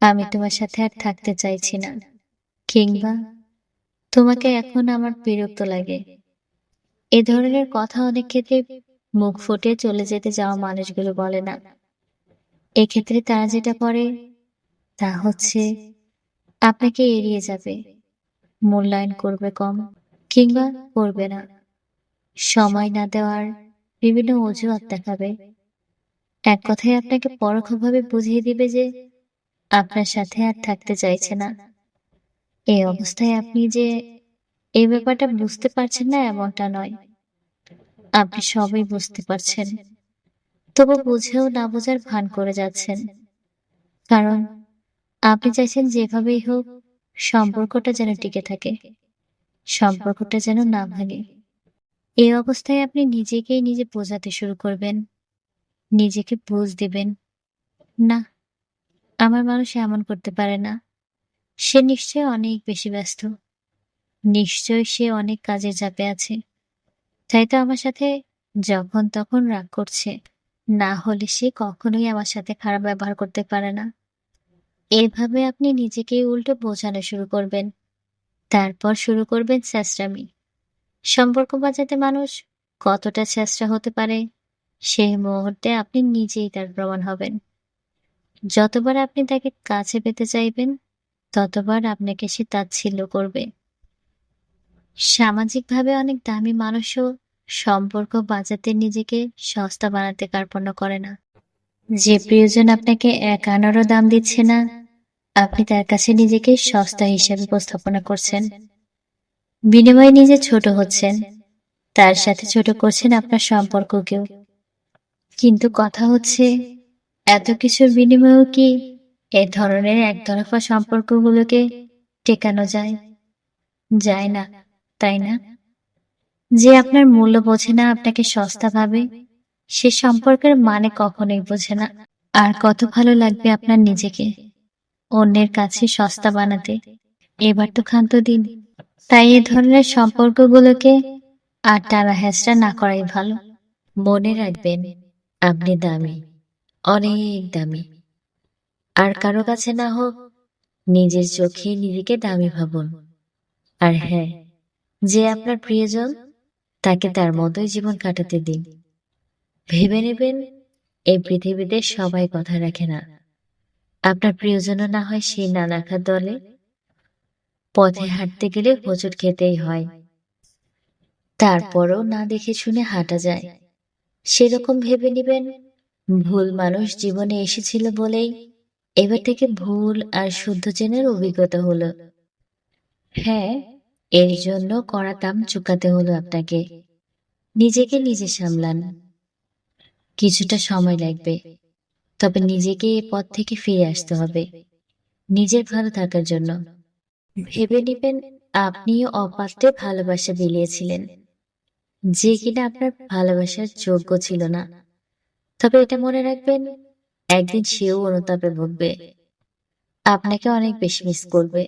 আমি তোমার সাথে আর থাকতে চাইছি না, কিংবা তোমাকে এখন আমার বিরক্ত লাগে। এ ধরনের কথা অনেক ক্ষেত্রে মুখ ফুটে চলে যেতে যাওয়া মানুষগুলো বলে না। এক্ষেত্রে তারা যেটা করে তা হচ্ছে আপনাকে এড়িয়ে যাবে, মূল্যায়ন করবে কম, কিংবা করবে না, সময় না দেওয়ার বিভিন্ন অজুহাত দেখাবে। এক কথায় আপনাকে পরোক্ষভাবে বুঝিয়ে দিবে যে আপনার সাথে আর থাকতে চাইছে না। এই অবস্থায় আপনি যে এই ব্যাপারটা বুঝতে পারছেন না এমনটা নয়, আপনি সবই বুঝতে পারছেন, তবু বুঝেও না বোঝার ভান করে যাচ্ছেন। কারণ আপনি চাইছেন যেভাবেই হোক সম্পর্কটা যেন টিকে থাকে, সম্পর্কটা যেন না ভাঙে। এই অবস্থায় আপনি নিজেকেই নিজে বোঝাতে শুরু করবেন, নিজেকে বুঝ দিবেন, না, আমার মানুষ এমন করতে পারে না। সে নিশ্চয়ই অনেক বেশি ব্যস্ত, নিশ্চয়ই সে অনেক কাজের চাপে আছে, তাই তো আমার সাথে যখন তখন রাগ করছে। না হলে সে কখনোই আমার সাথে খারাপ ব্যবহার করতে পারে না। এভাবে আপনি নিজেকেই উল্টো বোঝানো শুরু করবেন। তারপর শুরু করবেন চেঁচড়ামি। সম্পর্ক বাঁচাতে মানুষ কতটা চেষ্টা হতে পারে সেই মুহূর্তে আপনি নিজেই তার প্রমাণ হবেন। যতবার আপনি তাকে কাছে পেতে চাইবেন, ততবার আপনাকে সে তাচ্ছিল্য করবে। সামাজিকভাবে অনেক দামি মানুষও সম্পর্ক বাঁচাতে নিজেকে সস্তা বানাতে কার্পণ্য করে না। যে প্রিয়জন আপনাকে এক আনারও দাম দিচ্ছে না, আপনি তার কাছে নিজেকে সস্তা হিসেবে উপস্থাপনা করছেন। বিনিময়ে নিজে ছোট হচ্ছেন, তার সাথে ছোট করছেন আপনার সম্পর্ককেও। কিন্তু কথা হচ্ছে, এত কিছুর বিনিময়েও কি এ ধরনের একতরফা সম্পর্কগুলোকে টেকানো যায়? যায় না, তাই না? যে আপনার মূল্য বোঝে না, আপনাকে সস্তা ভাবে, সে সম্পর্কের মানে কখনোই বোঝে না। আর কত ভালো লাগবে আপনার নিজেকে অন্যের কাছে সস্তা বানাতে। এবার তো ক্ষান্ত দিন। তাই এ ধরনের সম্পর্কগুলোকে আর টানা হেঁচড়া না করাই ভালো। মনে রাখবেন, আপনি দামি, অনেক দামি। আর কারো কাছে না হোক, নিজের চোখে নিজেকে দামি ভাবুন। আর হ্যাঁ, যে আপনার প্রিয়জন, তাকে তার মতোই জীবন কাটাতে দিন। ভেবে নেবেন, এই পৃথিবীতে সবাই কথা রাখে না। আপনার প্রিয়জনও না হয় সেই না রাখার দলে। পথে হাঁটতে গেলে হোঁচট খেতেই হয়, তারপরও না দেখে শুনে হাঁটা যায়। সেরকম ভেবে নিবেন, ভুল মানুষ জীবনে এসেছিল বলেই এবার থেকে ভুল আর শুদ্ধ চেনার অভিজ্ঞতা হলো। হ্যাঁ, এর জন্য কড়া দাম চুকাতে হলো আপনাকে। নিজেকে নিজে সামলান। কিছুটা সময় লাগবে, তবে নিজেকে এ পথ থেকে ফিরে আসতে হবে, নিজের ভালো থাকার জন্য। ভেবে নিবেন, আপনিও অপাত্রে ভালোবাসা বিলিয়েছিলেন, যে কিনা আপনার ভালোবাসার যোগ্য ছিল না। তবে এটা মনে রাখবেন, একদিন সেও অনুতাপে ভুগবে, আপনাকে অনেক বেশি মিস করবে।